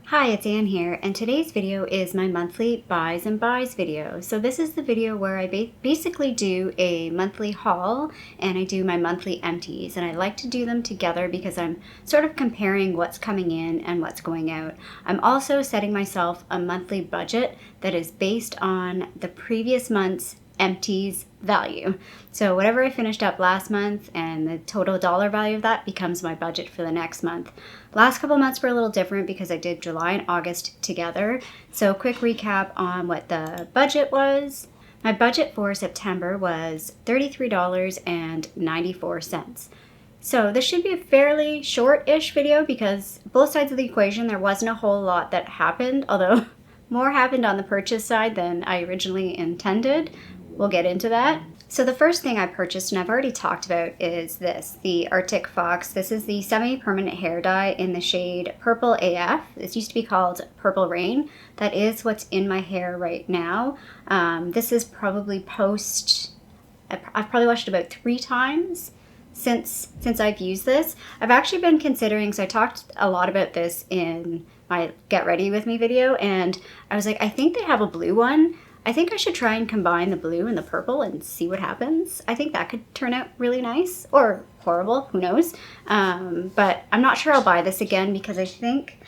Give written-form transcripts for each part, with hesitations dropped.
Hi, it's Anne here, and today's video is my monthly buys and buys video. So this is the video where I basically do a monthly haul and I do my monthly empties, and I like to do them together because I'm sort of comparing what's coming in and what's going out. I'm also setting myself a monthly budget that is based on the previous month's empties value. So whatever I finished up last month and the total dollar value of that becomes my budget for the next month. Last couple months were a little different because I did July and August together. So quick recap on what the budget was. My budget for September was $33.94. So this should be a fairly short-ish video because both sides of the equation there wasn't a whole lot that happened, although more happened on the purchase side than I originally intended. We'll get into that. So the first thing I purchased, and I've already talked about, is this, the Arctic Fox. This is the semi-permanent hair dye in the shade Purple AF. This used to be called Purple Rain. That is what's in my hair right now. This is probably I've probably washed it about 3 times since I've used this. I've actually been considering, so I talked a lot about this in my Get Ready With Me video, and I was like, I think they have a blue one. I think I should try and combine the blue and the purple and see what happens. I think that could turn out really nice, or horrible, who knows. But I'm not sure I'll buy this again because I think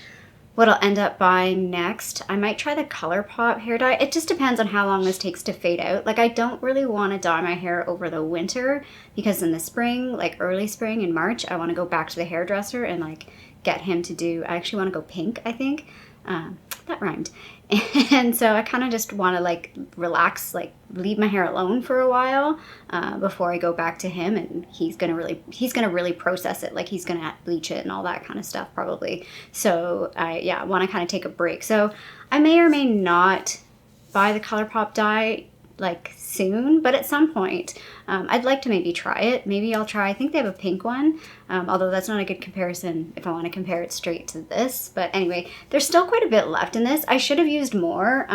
what I'll end up buying next, I might try the ColourPop hair dye. It just depends on how long this takes to fade out. Like, I don't really want to dye my hair over the winter because in the spring, like early spring in March, I want to go back to the hairdresser and like get him to do, I actually want to go pink, I think. That rhymed. And so I kind of just want to like relax, like leave my hair alone for a while before I go back to him, and he's gonna really process it. Like he's gonna bleach it and all that kind of stuff probably. So I want to kind of take a break. So I may or may not buy the ColourPop dye like soon, but at some point I'd like to maybe try it. Maybe I'll try, I think they have a pink one, although that's not a good comparison if I want to compare it straight to this. But anyway, there's still quite a bit left in this. I should have used more.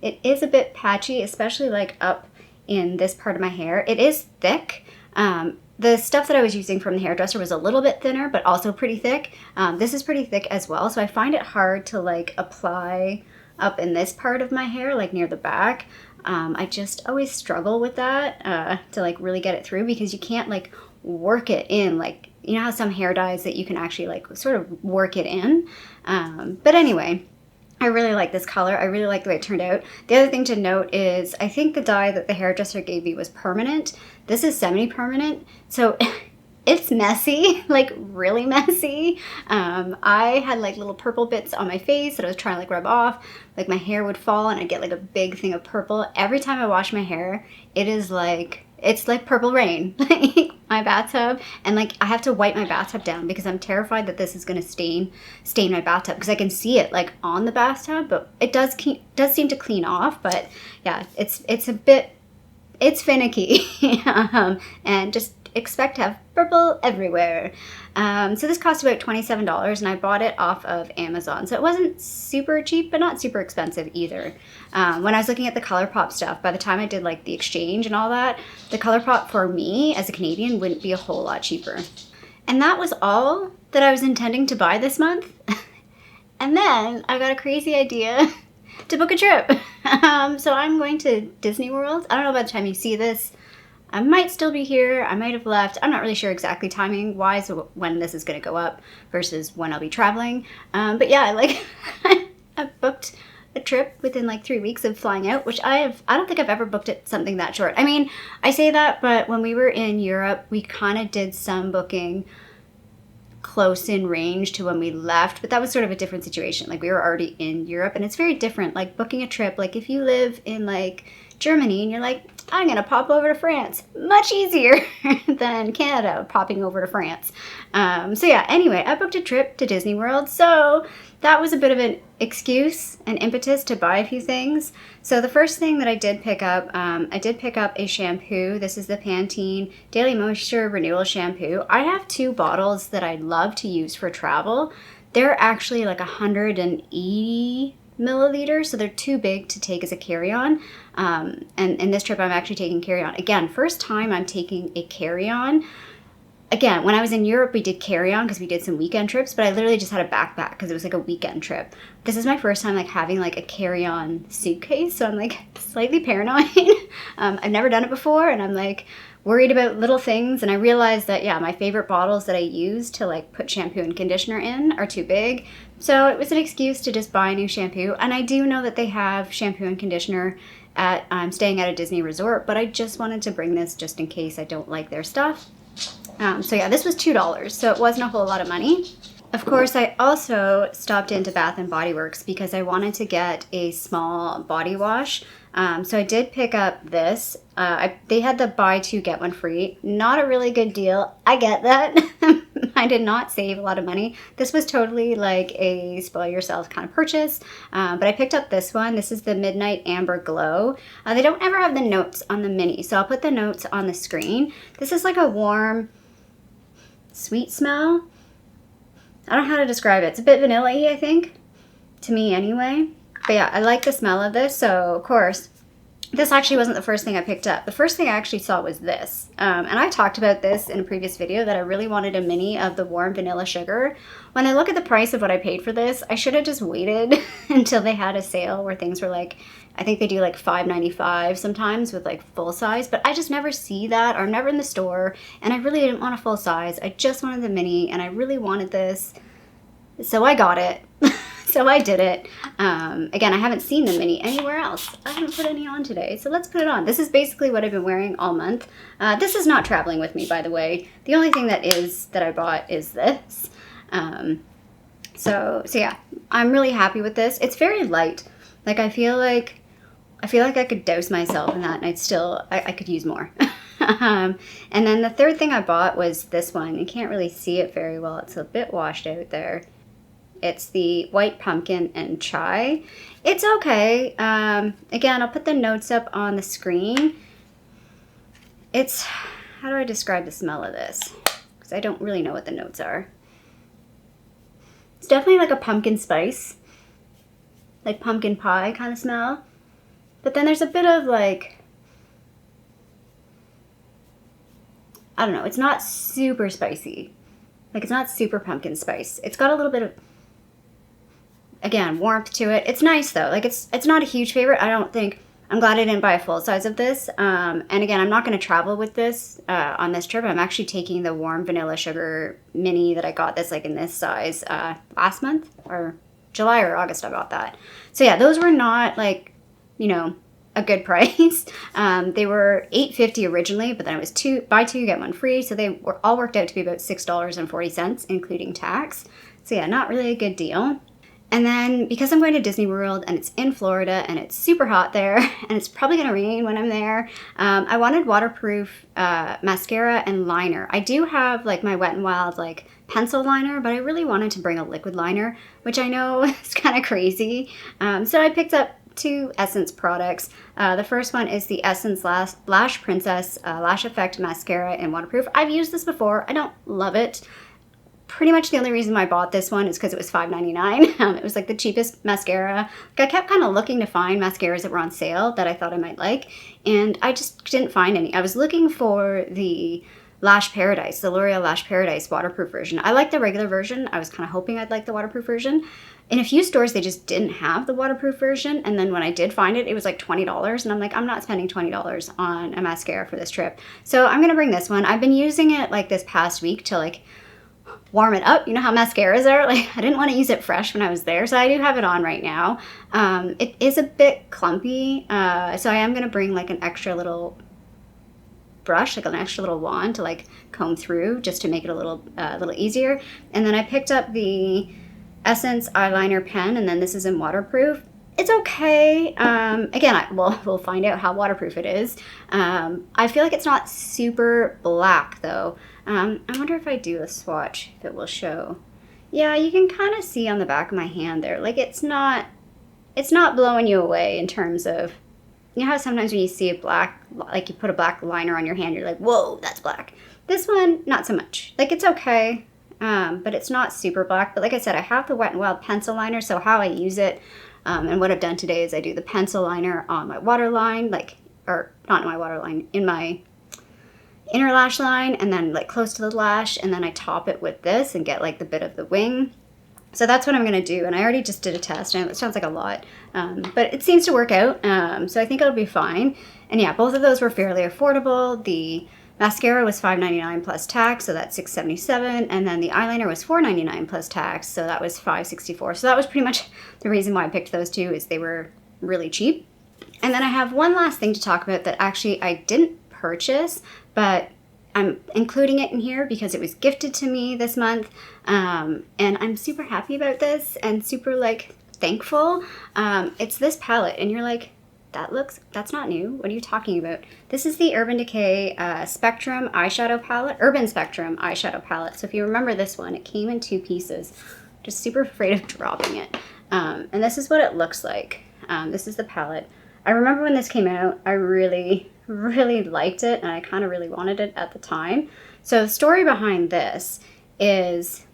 It is a bit patchy, especially like up in this part of my hair. It is thick. The stuff that I was using from the hairdresser was a little bit thinner, but also pretty thick. This is pretty thick as well, so I find it hard to like apply up in this part of my hair, like near the back. I just always struggle with that to like really get it through because you can't like work it in, like, you know how some hair dyes that you can actually like sort of work it in. But anyway, I really like this color. I really like the way it turned out. The other thing to note is I think the dye that the hairdresser gave me was permanent. This is semi-permanent, so it's messy, like really messy. I had like little purple bits on my face that I was trying to like rub off. Like my hair would fall and I'd get like a big thing of purple. Every time I wash my hair, it's like purple rain, like my bathtub. And like I have to wipe my bathtub down because I'm terrified that this is gonna stain my bathtub because I can see it like on the bathtub, but it does seem to clean off. But yeah, it's finicky. And just expect to have purple everywhere. So this cost about $27 and I bought it off of Amazon. So it wasn't super cheap, but not super expensive either. When I was looking at the ColourPop stuff, by the time I did like the exchange and all that, the ColourPop for me as a Canadian wouldn't be a whole lot cheaper. And that was all that I was intending to buy this month. And then I got a crazy idea to book a trip. So I'm going to Disney World. I don't know by the time you see this. I might still be here. I might have left. I'm not really sure exactly timing wise when this is going to go up versus when I'll be traveling. But yeah, like I booked a trip within like 3 weeks of flying out, which I don't think I've ever booked it something that short. I mean, I say that, but when we were in Europe, we kind of did some booking close in range to when we left, but that was sort of a different situation. Like we were already in Europe, and it's very different. Like booking a trip, like if you live in like Germany and you're like, I'm gonna pop over to France, much easier than Canada popping over to France. So yeah, anyway, I booked a trip to Disney World, so that was a bit of an excuse, an impetus to buy a few things. So the first thing that I did pick up a shampoo. This is the Pantene Daily Moisture Renewal Shampoo. I have 2 bottles that I love to use for travel. They're actually like 180 milliliters, so they're too big to take as a carry-on. And in this trip, I'm actually taking carry-on. Again, first time I'm taking a carry-on. again, when I was in Europe, we did carry-on because we did some weekend trips, but I literally just had a backpack because it was like a weekend trip. This is my first time like having like a carry-on suitcase, so I'm like slightly paranoid. I've never done it before, and I'm like worried about little things, and I realized that, yeah, my favorite bottles that I use to like put shampoo and conditioner in are too big. So it was an excuse to just buy new shampoo. And I do know that they have shampoo and conditioner at, I'm staying at a Disney resort, but I just wanted to bring this just in case I don't like their stuff. So yeah, this was $2, so it wasn't a whole lot of money. Of course, I also stopped into Bath & Body Works because I wanted to get a small body wash. So I did pick up this. They had the buy two, get one free. Not a really good deal. I get that. I did not save a lot of money. This was totally like a spoil yourself kind of purchase. But I picked up this one. This is the Midnight Amber Glow. They don't ever have the notes on the mini, so I'll put the notes on the screen. This is like a warm, sweet smell. I don't know how to describe it. It's a bit vanilla-y, I think, to me anyway. But yeah, I like the smell of this, so of course, this actually wasn't the first thing I picked up. The first thing I actually saw was this. And I talked about this in a previous video that I really wanted a mini of the warm vanilla sugar. When I look at the price of what I paid for this, I should have just waited until they had a sale where things were like, I think they do like $5.95 sometimes with like full size, but I just never see that, or never in the store, and I really didn't want a full size. I just wanted the mini, and I really wanted this, so I got it. So I did it. Again, I haven't seen the mini anywhere else. I haven't put any on today, so let's put it on. This is basically what I've been wearing all month. This is not traveling with me, by the way. The only thing that I bought is this. So yeah, I'm really happy with this. It's very light. Like I feel like I could dose myself in that, and I could use more. And then the third thing I bought was this one. You can't really see it very well. It's a bit washed out there. It's the White Pumpkin and Chai. It's okay. Again, I'll put the notes up on the screen. How do I describe the smell of this? Because I don't really know what the notes are. It's definitely like a pumpkin spice, like pumpkin pie kind of smell. But then there's a bit of like, I don't know, it's not super spicy. Like it's not super pumpkin spice. It's got a little bit of, again, warmth to it. It's nice though. Like it's not a huge favorite. I don't think. I'm glad I didn't buy a full size of this. And again, I'm not going to travel with this on this trip. I'm actually taking the warm vanilla sugar mini that I got this like in this size last month, or July or August I bought that. So yeah, those were not like, you know, a good price. They were $8.50 originally, but then it was buy two, get one free. So they were all worked out to be about $6.40, including tax. So yeah, not really a good deal. And then because I'm going to Disney World and it's in Florida and it's super hot there and it's probably going to rain when I'm there, I wanted waterproof mascara and liner. I do have like my Wet n Wild like pencil liner, but I really wanted to bring a liquid liner, which I know is kind of crazy. So I picked up two Essence products. The first one is the Essence Lash Princess Lash Effect Mascara in Waterproof. I've used this before. I don't love it. Pretty much the only reason I bought this one is because it was $5.99. It was like the cheapest mascara. Like I kept kind of looking to find mascaras that were on sale that I thought I might like, and I just didn't find any. I was looking for the Lash Paradise, the L'Oreal Lash Paradise waterproof version. I like the regular version. I was kind of hoping I'd like the waterproof version. In a few stores, they just didn't have the waterproof version, and then when I did find it, it was like $20, and I'm like, I'm not spending $20 on a mascara for this trip. So I'm gonna bring this one. I've been using it like this past week to like warm it up. You know how mascaras are? Like I didn't want to use it fresh when I was there, so I do have it on right now. It is a bit clumpy, so I am going to bring like an extra little brush, like an extra little wand to like comb through just to make it a little easier. And then I picked up the Essence eyeliner pen, and then this is in waterproof. It's okay. Again, we'll find out how waterproof it is. I feel like it's not super black though. I wonder if I do a swatch, if it will show. Yeah, you can kind of see on the back of my hand there. Like it's not blowing you away in terms of, you know how sometimes when you see a black, like you put a black liner on your hand, you're like, whoa, that's black. This one, not so much. Like it's okay, but it's not super black. But like I said, I have the Wet n Wild pencil liner, so how I use it, and what I've done today is I do the pencil liner on my waterline, or not in my waterline, in inner lash line and then like close to the lash, and then I top it with this and get like the bit of the wing. So that's what I'm going to do, and I already just did a test, and it sounds like a lot, but it seems to work out, so I think it'll be fine. And yeah, both of those were fairly affordable. The mascara was $5.99 plus tax, so that's $6.77, and then the eyeliner was $4.99 plus tax, so that was $5.64. So that was pretty much the reason why I picked those two, is they were really cheap. And then I have one last thing to talk about that actually I didn't purchase, but I'm including it in here because it was gifted to me this month, and I'm super happy about this and super like thankful. It's this palette, and you're like, that's not new. What are you talking about? This is the Urban Decay Spectrum eyeshadow palette, Urban Spectrum eyeshadow palette. So if you remember this one, it came in 2 pieces. Just super afraid of dropping it. And this is what it looks like. This is the palette. I remember when this came out, I really liked it, and I kind of really wanted it at the time. So the story behind this is,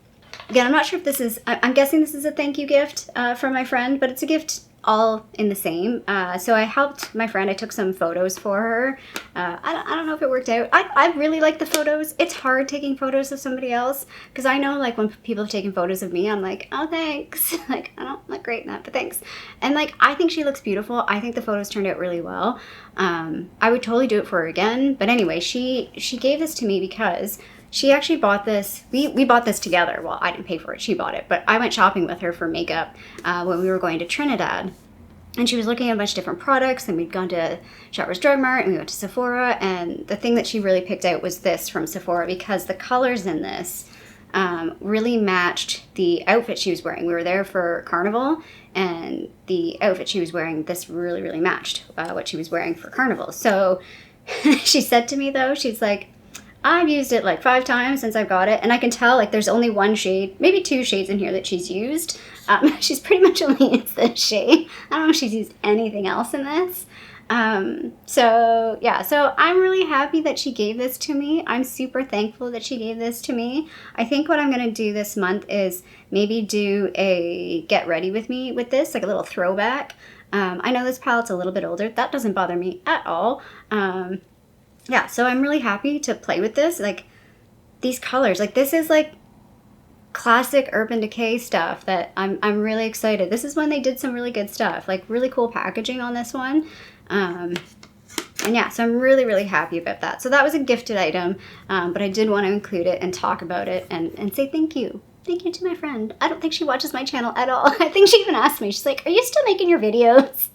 again, I'm not sure if this is, I'm guessing this is a thank you gift from my friend, but it's a gift all in the same. So I helped my friend. I took some photos for her. I don't know if it worked out. I really like the photos. It's hard taking photos of somebody else, because I know like when people have taken photos of me, I'm like, oh, thanks. Like, I don't look great in that, but thanks. And like, I think she looks beautiful. I think the photos turned out really well. I would totally do it for her again. But anyway, she gave this to me because she actually bought this. We bought this together. Well, I didn't pay for it. She bought it. But I went shopping with her for makeup when we were going to Trinidad. And she was looking at a bunch of different products, and we'd gone to Shoppers Drug Mart, and we went to Sephora. And the thing that she really picked out was this from Sephora, because the colors in this really matched the outfit she was wearing. We were there for Carnival, and the outfit she was wearing, this really matched what she was wearing for Carnival. So she said to me, though, she's like, I've used it like 5 times since I got it, and I can tell like there's only 1 shade, maybe 2 shades in here that she's used. She's pretty much only used this shade. I don't know if she's used anything else in this. So yeah, so I'm really happy that she gave this to me. I'm super thankful that she gave this to me. I think what I'm going to do this month is maybe do a get ready with me with this, like a little throwback. I know this palette's a little bit older. That doesn't bother me at all. Yeah, so I'm really happy to play with this. Like, these colors, like this is like classic Urban Decay stuff that I'm really excited. This is when they did some really good stuff, like really cool packaging on this one. And yeah, so I'm really happy about that. So that was a gifted item, but I did want to include it and talk about it and say thank you. Thank you to my friend. I don't think she watches my channel at all. I think she even asked me, she's like, are you still making your videos?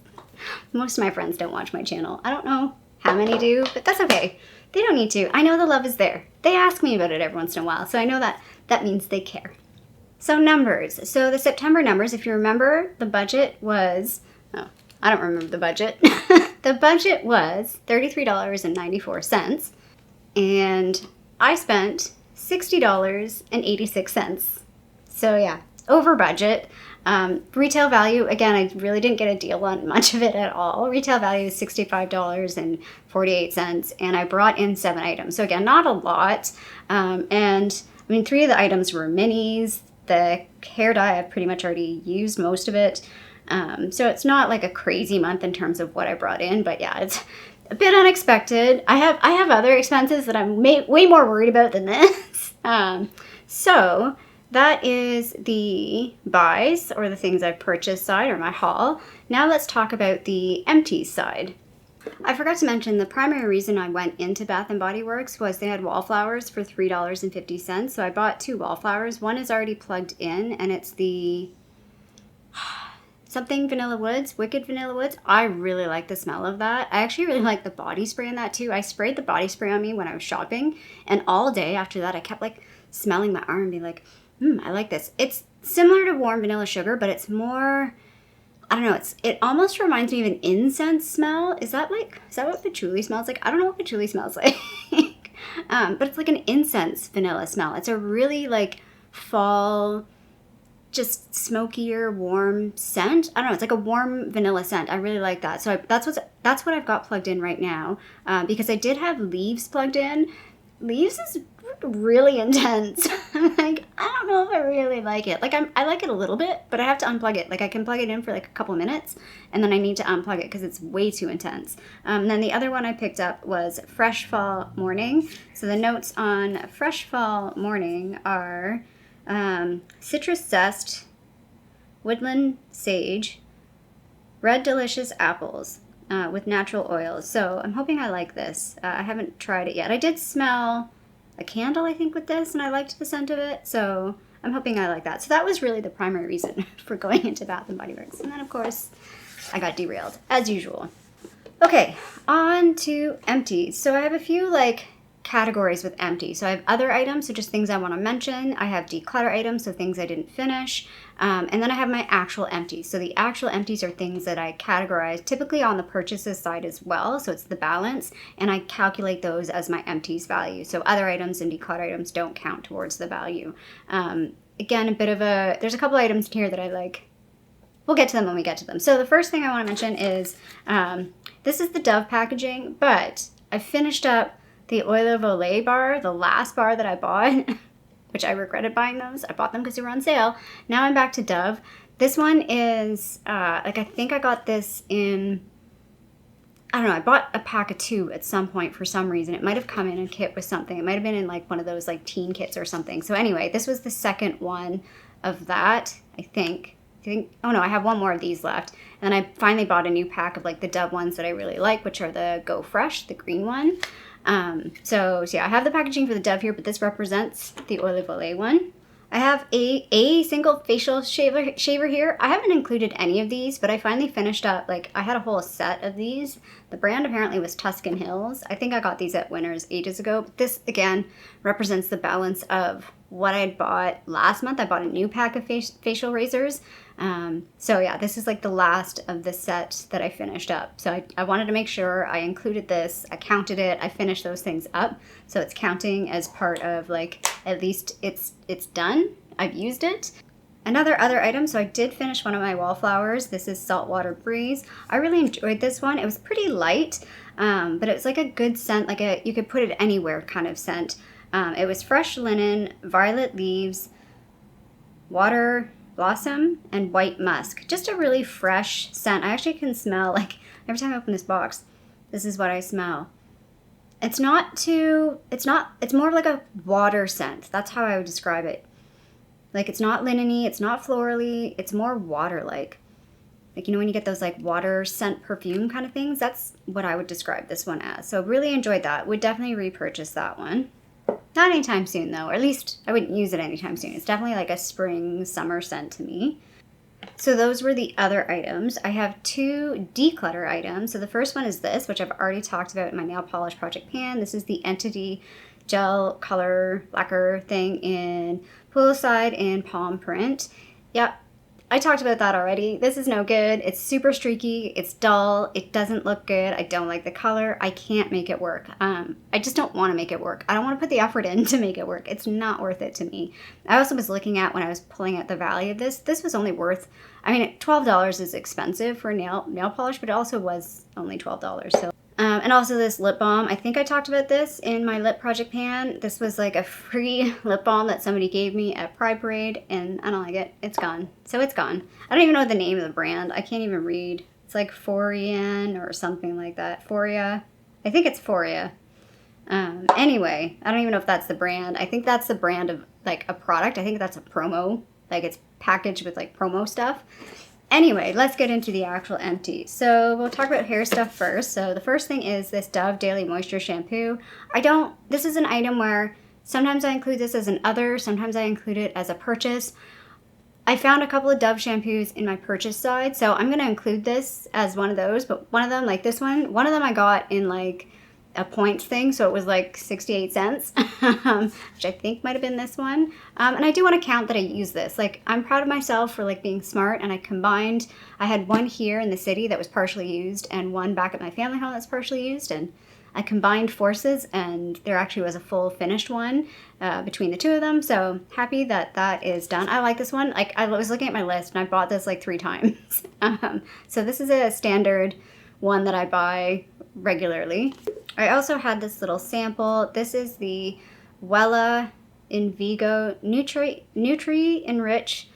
Most of my friends don't watch my channel. I don't know how many do, but that's okay. They don't need to. I know the love is there. They ask me about it every once in a while, so I know that means they care. So numbers. So the September numbers, if you remember, the budget was, oh, I don't remember the budget. The budget was $33.94, and I spent $60.86. So yeah, over budget. Retail value, again, I really didn't get a deal on much of it at all. Retail value is $65.48, and I brought in 7 items. So again, not a lot. And I mean, 3 of the items were minis. The hair dye, I've pretty much already used most of it. So it's not like a crazy month in terms of what I brought in, but yeah, it's a bit unexpected. I have other expenses that I'm way more worried about than this. So that is the buys, or the things I've purchased side, or my haul. Now let's talk about the empties side. I forgot to mention the primary reason I went into Bath & Body Works was they had wallflowers for $3.50. So I bought 2 wallflowers. One is already plugged in, and it's the something Vanilla Woods, Wicked Vanilla Woods. I really like the smell of that. I actually really like the body spray in that too. I sprayed the body spray on me when I was shopping, and all day after that I kept like smelling my arm and being like, I like this. It's similar to warm vanilla sugar, but it's more, I don't know, it almost reminds me of an incense smell. Is that what patchouli smells like? I don't know what patchouli smells like. But it's like an incense vanilla smell. It's a really like fall, just smokier, warm scent. I don't know, it's like a warm vanilla scent. I really like that. So that's what I've got plugged in right now, because I did have leaves plugged in. Leaves is really intense. I'm like, I don't know if I really like it. Like I like it a little bit, but I have to unplug it. Like I can plug it in for like a couple minutes and then I need to unplug it because it's way too intense. And then the other one I picked up was Fresh Fall Morning. So the notes on Fresh Fall Morning are citrus zest, woodland sage, red delicious apples with natural oils. So I'm hoping I like this. I haven't tried it yet. I did smell a candle, I think, with this, and I liked the scent of it. So I'm hoping I like that. So that was really the primary reason for going into Bath & Body Works. And then, of course, I got derailed, as usual. Okay, on to Empties. So I have a few, like, categories with Empties. So I have other items, so just things I want to mention. I have declutter items, so things I didn't finish. And then I have my actual Empties. So the actual Empties are things that I categorize typically on the purchases side as well. So it's the balance, and I calculate those as my Empties value. So other items and declutter items don't count towards the value. Again, there's a couple items here that I like. We'll get to them when we get to them. So the first thing I want to mention is this is the Dove packaging, but I finished up the Oil of Olay bar, the last bar that I bought, which I regretted buying those. I bought them because they were on sale. Now I'm back to Dove. This one is, I think I got this in, I don't know, I bought a pack of 2 at some point for some reason. It might have come in a kit with something. It might have been in like one of those like teen kits or something. So anyway, this was the second one of that, I think, oh no, I have one more of these left. And I finally bought a new pack of like the Dove ones that I really like, which are the Go Fresh, the green one. So yeah, I have the packaging for the Dove here, but this represents the Oil of Olay one. I have a single facial shaver here. I haven't included any of these, but I finally finished up, like I had a whole set of these. The brand apparently was Tuscan Hills. I think I got these at Winners ages ago, but this again represents the balance of what I had bought last month. I bought a new pack of facial razors. So yeah, this is like the last of the set that I finished up. So I wanted to make sure I included this, I counted it, I finished those things up. So it's counting as part of like, at least it's done. I've used it. Another other item, so I did finish one of my wallflowers. This is Saltwater Breeze. I really enjoyed this one. It was pretty light, but it was like a good scent, like you could put it anywhere kind of scent. It was fresh linen, violet leaves, water blossom, and white musk. Just a really fresh scent. I actually can smell, like, every time I open this box, this is what I smell. It's more of like a water scent. That's how I would describe it. Like, it's not linen-y, it's not florally, it's more water-like. Like, you know when you get those, like, water scent perfume kind of things? That's what I would describe this one as. So really enjoyed that. Would definitely repurchase that one. Not anytime soon, though. Or at least I wouldn't use it anytime soon. It's definitely like a spring, summer scent to me. So those were the other items. I have 2 declutter items. So the first one is this, which I've already talked about in my nail polish project pan. This is the Entity gel color lacquer thing in Poolside and Palm Print. Yep, I talked about that already. This is no good. It's super streaky. It's dull. It doesn't look good. I don't like the color. I can't make it work. I just don't want to make it work. I don't want to put the effort in to make it work. It's not worth it to me. I also was looking at when I was pulling out the value of this. This was only worth, I mean, $12 is expensive for nail polish, but it also was only $12. So. And also this lip balm. I think I talked about this in my lip project pan. This was like a free lip balm that somebody gave me at Pride Parade, and I don't like it. It's gone. So it's gone. I don't even know the name of the brand. I can't even read. It's like Forian or something like that. Foria. I think it's Foria. Anyway, I don't even know if that's the brand. I think that's the brand of like a product. I think that's a promo. Like it's packaged with like promo stuff. Anyway, let's get into the actual empty. So we'll talk about hair stuff first. So the first thing is this Dove Daily Moisture Shampoo. This is an item where sometimes I include this as an other, sometimes I include it as a purchase. I found a couple of Dove shampoos in my purchase side, so I'm going to include this as one of those, but one of them, like this one of them I got in like a points thing, so it was like 68 cents, which I think might have been this one. And I do want to count that I use this. Like, I'm proud of myself for like being smart, and I had one here in the city that was partially used and one back at my family home that's partially used, and I combined forces and there actually was a full finished one between the two of them. So happy that that is done. I like this one. Like, I was looking at my list and I bought this like 3 times. So this is a standard one that I buy regularly. I also had this little sample. This is the Wella Invigo Nutri Enrich.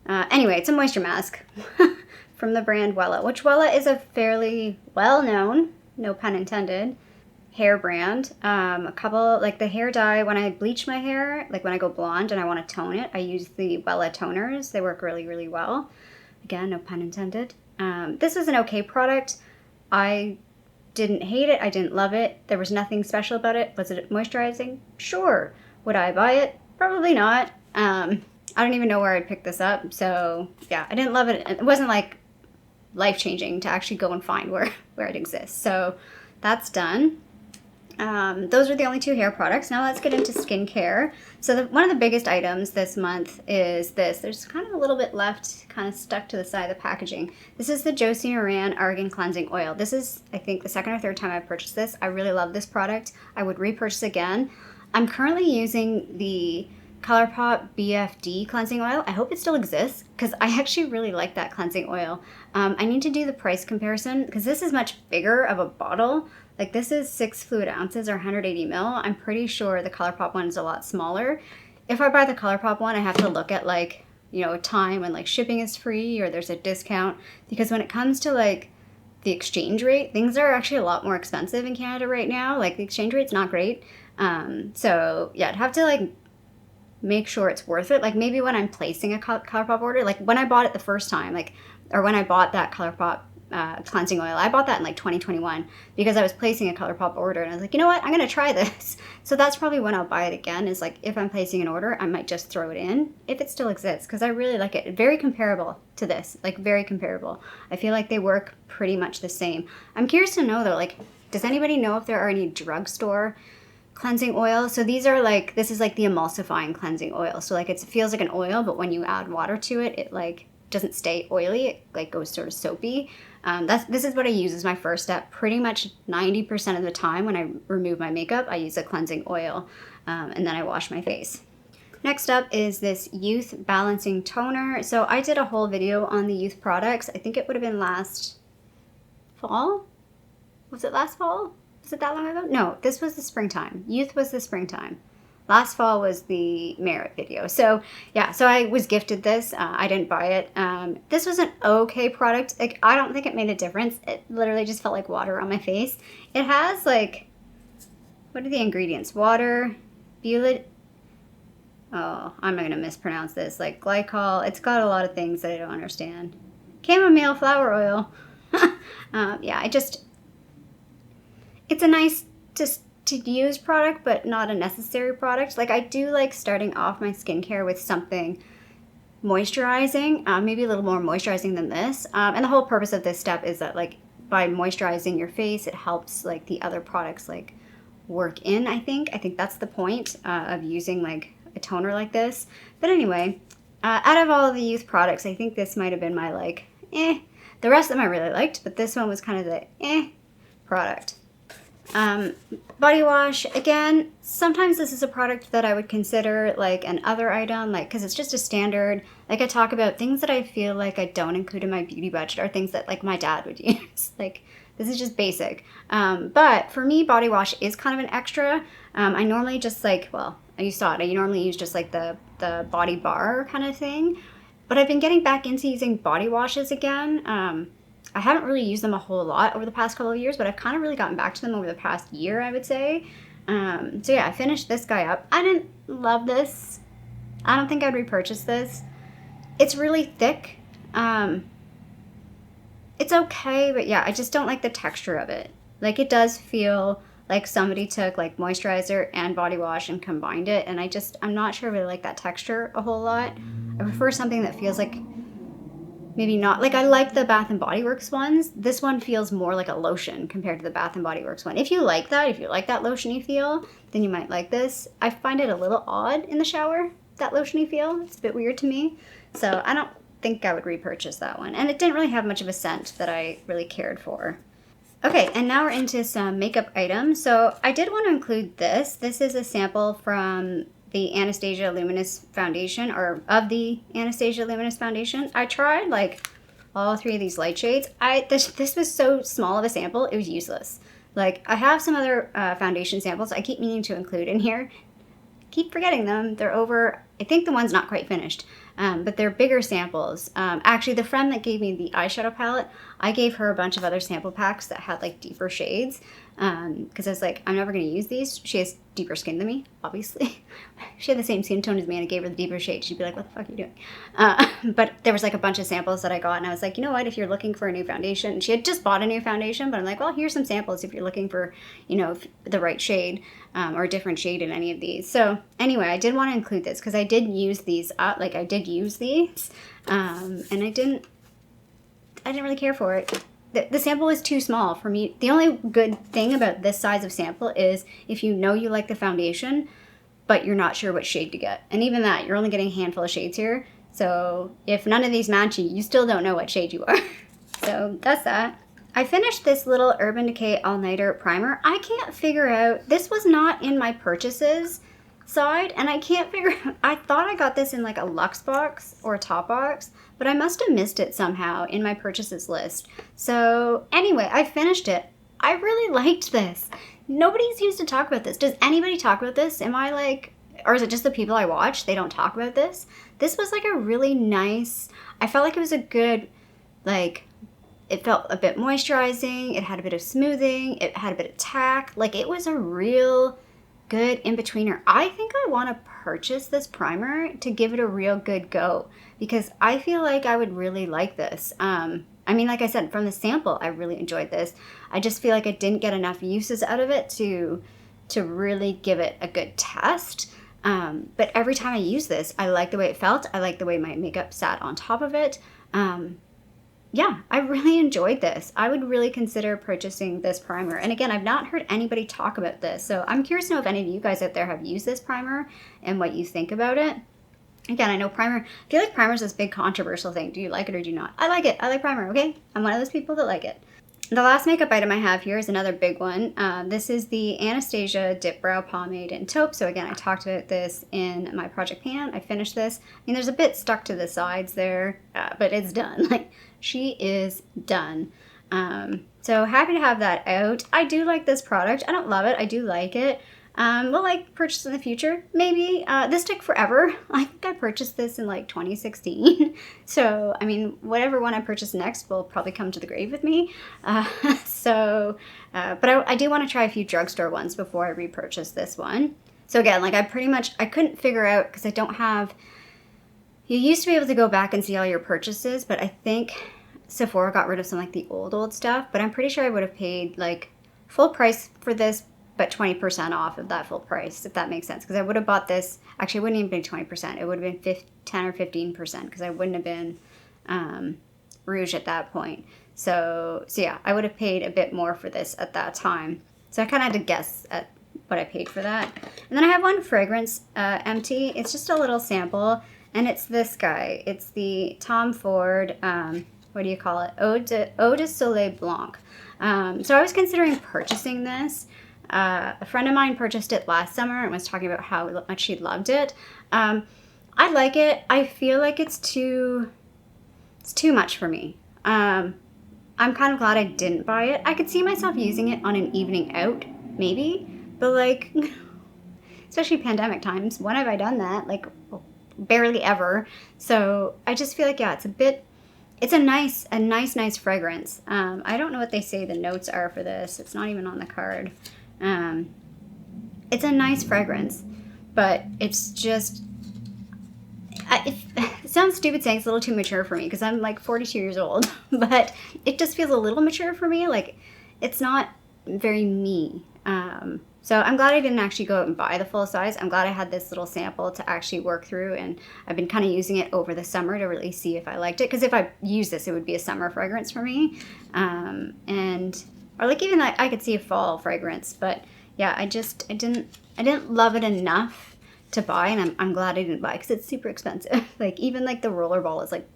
Anyway, it's a moisture mask from the brand Wella, which Wella is a fairly well-known, no pun intended, hair brand. A couple, like the hair dye, when I bleach my hair, like when I go blonde and I want to tone it, I use the Wella toners. They work really, really well. Again, no pun intended. This was an okay product. I didn't hate it. I didn't love it. There was nothing special about it. Was it moisturizing? Sure. Would I buy it? Probably not. I don't even know where I'd pick this up. So yeah, I didn't love it. It wasn't like life-changing to actually go and find where it exists. So that's done. Those are the only 2 hair products. Now let's get into skincare. So one of the biggest items this month is this. There's kind of a little bit left, kind of stuck to the side of the packaging. This is the Josie Maran Argan Cleansing Oil. This is, I think, the 2nd or 3rd time I've purchased this. I really love this product. I would repurchase again. I'm currently using the ColourPop BFD cleansing oil. I hope it still exists because I actually really like that cleansing oil. I need to do the price comparison because this is much bigger of a bottle. Like this is 6 fluid ounces or 180 mil. I'm pretty sure the ColourPop one is a lot smaller. If I buy the ColourPop one, I have to look at like, you know, a time when like shipping is free or there's a discount, because when it comes to like the exchange rate, things are actually a lot more expensive in Canada right now. Like the exchange rate's not great. So yeah, I'd have to like make sure it's worth it. Like maybe when I'm placing a ColourPop order, like when I bought it the first time, like, or when I bought that ColourPop cleansing oil, I bought that in like 2021 because I was placing a ColourPop order and I was like, you know what, I'm gonna try this. So that's probably when I'll buy it again, is like if I'm placing an order, I might just throw it in if it still exists, because I really like it. Very comparable to this, like very comparable. I feel like they work pretty much the same. I'm curious to know though, like, does anybody know if there are any drugstore cleansing oil? So these are like, this is like the emulsifying cleansing oil. So like it feels like an oil, but when you add water to it, it like doesn't stay oily. It like goes sort of soapy. This is what I use as my first step. Pretty much 90% of the time when I remove my makeup, I use a cleansing oil, and then I wash my face. Next up is this Youth Balancing Toner. So I did a whole video on the Youth products. I think it would have been last fall. Was it last fall? Was it that long ago? No, this was the springtime. Youth was the springtime. Last fall was the Merit video. So yeah, so I was gifted this. I didn't buy it. This was an okay product. Like, I don't think it made a difference. It literally just felt like water on my face. It has like, what are the ingredients? Water, butyl. Oh, I'm not gonna mispronounce this. Like glycol. It's got a lot of things that I don't understand. Chamomile flower oil. Yeah, it's a nice to use product, but not a necessary product. Like, I do like starting off my skincare with something moisturizing, maybe a little more moisturizing than this. And the whole purpose of this step is that like by moisturizing your face, it helps like the other products like work in, I think. I think that's the point of using like a toner like this. But anyway, out of all of the Youth products, I think this might have been my like, eh. The rest of them I really liked, but this one was kind of the eh product. Body wash, again, sometimes this is a product that I would consider like an other item, like, because it's just a standard. Like, I talk about things that I feel like I don't include in my beauty budget are things that like my dad would use. Like, this is just basic. But for me, body wash is kind of an extra. I normally just like, well, you saw it, I normally use just like the body bar kind of thing. But I've been getting back into using body washes again. I haven't really used them a whole lot over the past couple of years, but I've kind of really gotten back to them over the past year, I would say. So yeah, I finished this guy up. I didn't love this. I don't think I'd repurchase this. It's really thick. It's okay, but yeah, I just don't like the texture of it. Like, it does feel like somebody took like moisturizer and body wash and combined it, and I'm not sure I really like that texture a whole lot. I prefer something that feels like, maybe not, like, I like the Bath & Body Works ones. This one feels more like a lotion compared to the Bath & Body Works one. If you like that lotiony feel, then you might like this. I find it a little odd in the shower, that lotiony feel. It's a bit weird to me. So I don't think I would repurchase that one. And it didn't really have much of a scent that I really cared for. Okay, and now we're into some makeup items. So I did want to include this. This is a sample from the Anastasia Luminous Foundation, or of the Anastasia Luminous Foundation. I tried like all 3 of these light shades. This was so small of a sample, it was useless. Like, I have some other foundation samples I keep meaning to include in here. keep forgetting them. They're over, I think the one's not quite finished, but they're bigger samples. Actually, the friend that gave me the eyeshadow palette, I gave her a bunch of other sample packs that had like deeper shades, because I was like, I'm never going to use these. She has deeper skin than me, obviously. She had the same skin tone as me and I gave her the deeper shade. She'd be like, what the fuck are you doing? But there was like a bunch of samples that I got, and I was like, you know what, if you're looking for a new foundation, and she had just bought a new foundation, but I'm like, well, here's some samples if you're looking for, you know, the right shade, or a different shade in any of these. So anyway, I did want to include this because I did use these up, like I did use these, and I didn't really care for it. The sample is too small for me. The only good thing about this size of sample is if you know you like the foundation, but you're not sure what shade to get. And even that, you're only getting a handful of shades here. So if none of these match you, you still don't know what shade you are. So that's that. I finished this little Urban Decay All Nighter primer. I can't figure out, this was not in my purchases side, and I can't figure out, I thought I got this in like a Luxe box or a top box, but I must have missed it somehow in my purchases list. So anyway, I finished it. I really liked this. Nobody seems to talk about this. Does anybody talk about this? Am I like, or is it just the people I watch? They don't talk about this. This was like a really nice, I felt like it was a good, like, it felt a bit moisturizing. It had a bit of smoothing. It had a bit of tack. Like it was a real good in-betweener. I think I want to purchase this primer to give it a real good go because I feel like I would really like this. I mean, like I said, from the sample, I really enjoyed this. I just feel like I didn't get enough uses out of it to really give it a good test. But every time I use this, I like the way it felt. I like the way my makeup sat on top of it. Yeah, I really enjoyed this. I would really consider purchasing this primer. And again, I've not heard anybody talk about this. So I'm curious to know if any of you guys out there have used this primer and what you think about it. Again, I know primer, I feel like primer is this big controversial thing. Do you like it or do you not? I like it. I like primer, okay? I'm one of those people that like it. The last makeup item I have here is another big one. This is the Anastasia Dip Brow Pomade in Taupe. So again, I talked about this in my Project Pan. I finished this. I mean, there's a bit stuck to the sides there, but it's done. Like, she is done. So happy to have that out. I do like this product. I don't love it. I do like it. Will like purchase in the future? Maybe. This took forever. I think I purchased this in like 2016. So, I mean, whatever one I purchase next will probably come to the grave with me. But I do want to try a few drugstore ones before I repurchase this one. So again, like I couldn't figure out, because I don't have, you used to be able to go back and see all your purchases, but I think Sephora got rid of some like the old stuff, but I'm pretty sure I would have paid like full price for this, but 20% off of that full price, if that makes sense. Because I would have bought this, actually it wouldn't even be 20%, it would have been 10 or 15%, because I wouldn't have been Rouge at that point. So yeah, I would have paid a bit more for this at that time. So I kind of had to guess at what I paid for that. And then I have one fragrance, Empty. It's just a little sample, and it's this guy. It's the Tom Ford, what do you call it? Eau de Soleil Blanc. So I was considering purchasing this. A friend of mine purchased it last summer and was talking about how much she loved it. I like it. I feel like it's too much for me. I'm kind of glad I didn't buy it. I could see myself using it on an evening out, maybe, but like, especially pandemic times, when have I done that? Like, barely ever. So I just feel like, yeah, it's a nice fragrance. I don't know what they say the notes are for this. It's not even on the card. It's a nice fragrance, but it's just, it sounds stupid saying it's a little too mature for me because I'm like 42 years old, but it just feels a little mature for me. Like, it's not very me. So I'm glad I didn't actually go out and buy the full size. I'm glad I had this little sample to actually work through, and I've been kind of using it over the summer to really see if I liked it. Because if I use this, it would be a summer fragrance for me. Or like even like I could see a fall fragrance, but yeah, I didn't love it enough to buy, and I'm glad I didn't buy because it's super expensive. Like even like the rollerball is like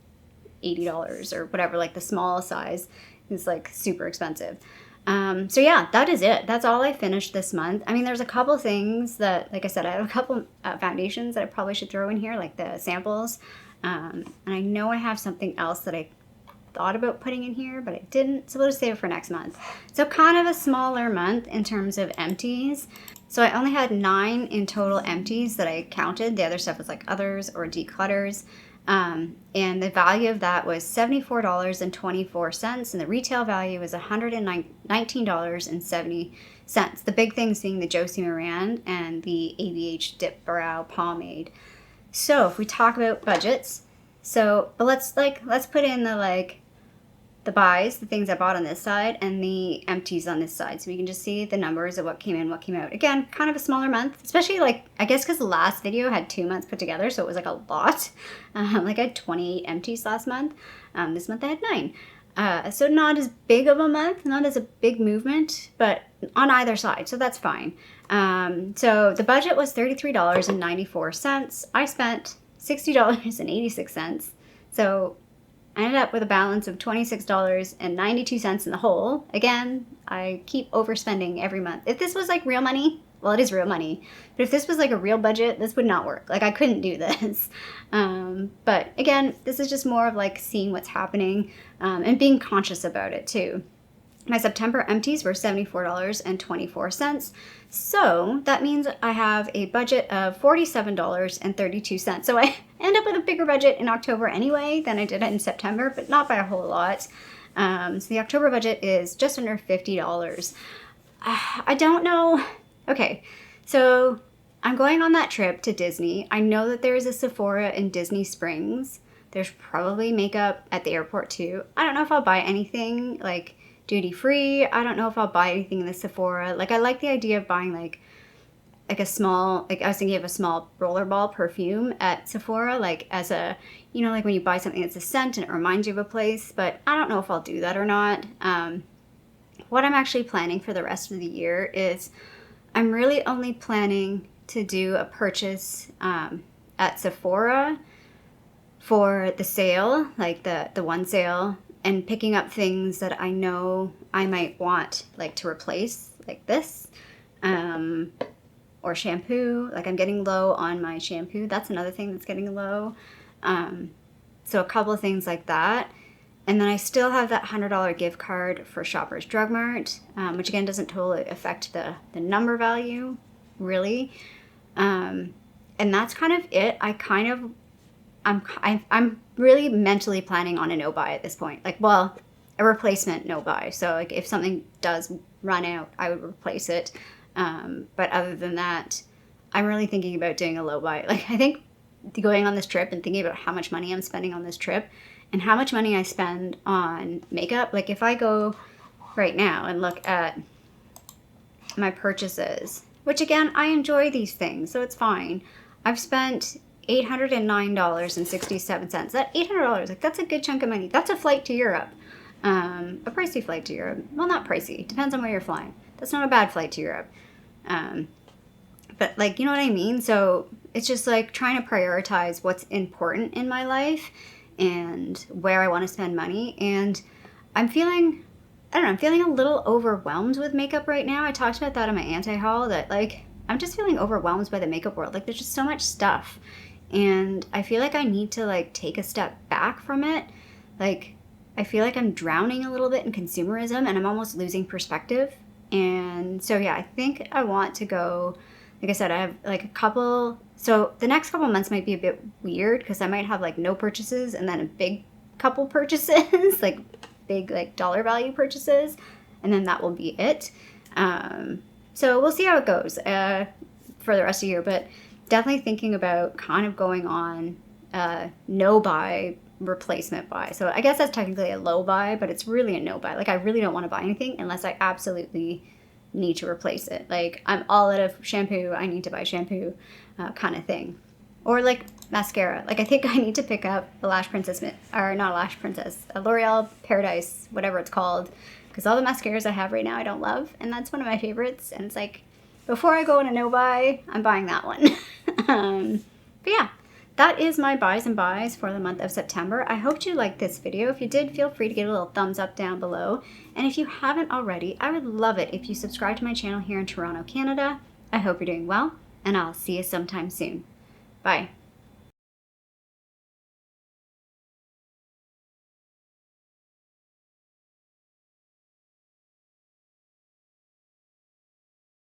$80 or whatever. Like the small size is like super expensive. So yeah, that is it. That's all I finished this month. I mean, there's a couple things that, like I said, I have a couple foundations that I probably should throw in here, like the samples. And I know I have something else that I thought about putting in here, but I didn't. So we'll just save it for next month. So kind of a smaller month in terms of empties. So I only had 9 in total empties that I counted. The other stuff was like others or declutters. And the value of that was $74.24, and the retail value was $119.70. The big things being the Josie Moran and the ABH Dip Brow Pomade. So if we talk about budgets, but let's put in the buys, the things I bought on this side, and the empties on this side, so we can just see the numbers of what came in, what came out. Again, kind of a smaller month, especially I guess because the last video had 2 months put together, so it was like a lot. I had 28 empties last month. This month I had 9. So not as big of a month, not as a big movement, but on either side, so that's fine. So the budget was $33.94. I spent $60.86. So I ended up with a balance of $26.92 in the hole. Again, I keep overspending every month. If this was like real money, well, it is real money, but if this was like a real budget, this would not work. I couldn't do this. But again, this is just more of seeing what's happening and being conscious about it too. My September empties were $74.24. So that means I have a budget of $47.32. So I end up with a bigger budget in October anyway than I did in September, but not by a whole lot. So the October budget is just under $50. I don't know. Okay, so I'm going on that trip to Disney. I know that there is a Sephora in Disney Springs. There's probably makeup at the airport too. I don't know if I'll buy anything duty free. I don't know if I'll buy anything in the Sephora. I like the idea of buying a small, I was thinking of a small rollerball perfume at Sephora, as a, when you buy something that's a scent and it reminds you of a place, but I don't know if I'll do that or not. What I'm actually planning for the rest of the year is I'm really only planning to do a purchase at Sephora for the sale, the one sale, and picking up things that I know I might want to replace, like this, or shampoo. I'm getting low on my shampoo. That's another thing that's getting low. So a couple of things like that. And then I still have that $100 gift card for Shoppers Drug Mart, which again doesn't totally affect the number value, really. And that's kind of it. I'm really mentally planning on a no-buy at this point. A replacement no-buy. So if something does run out, I would replace it. But other than that, I'm really thinking about doing a low buy. I think going on this trip and thinking about how much money I'm spending on this trip and how much money I spend on makeup. If I go right now and look at my purchases, which again, I enjoy these things, so it's fine. I've spent $809.67. That $800, that's a good chunk of money. That's a flight to Europe. A pricey flight to Europe. Well, not pricey. Depends on where you're flying. That's not a bad flight to Europe. But you know what I mean? So it's just trying to prioritize what's important in my life and where I want to spend money. And I'm feeling a little overwhelmed with makeup right now. I talked about that in my anti-haul, that I'm just feeling overwhelmed by the makeup world. There's just so much stuff. And I feel I need to take a step back from it. I feel I'm drowning a little bit in consumerism and I'm almost losing perspective. And so yeah, I think I want to go, like I said, I have a couple, so the next couple months might be a bit weird because I might have no purchases and then a big couple purchases, big dollar value purchases, and then that will be it. So we'll see how it goes for the rest of the year, but definitely thinking about kind of going on no buy, replacement buy. So I guess that's technically a low buy, but it's really a no buy. I really don't want to buy anything unless I absolutely need to replace it. I'm all out of shampoo, I need to buy shampoo kind of thing. Or mascara. I think I need to pick up a Lash Princess, or not a Lash Princess, a L'Oreal Paradise, whatever it's called, because all the mascaras I have right now I don't love, and that's one of my favorites, and it's before I go on a no buy, I'm buying that one. But yeah, that is my buys and buys for the month of September. I hope you liked this video. If you did, feel free to give a little thumbs up down below. And if you haven't already, I would love it if you subscribe to my channel here in Toronto, Canada. I hope you're doing well, and I'll see you sometime soon. Bye.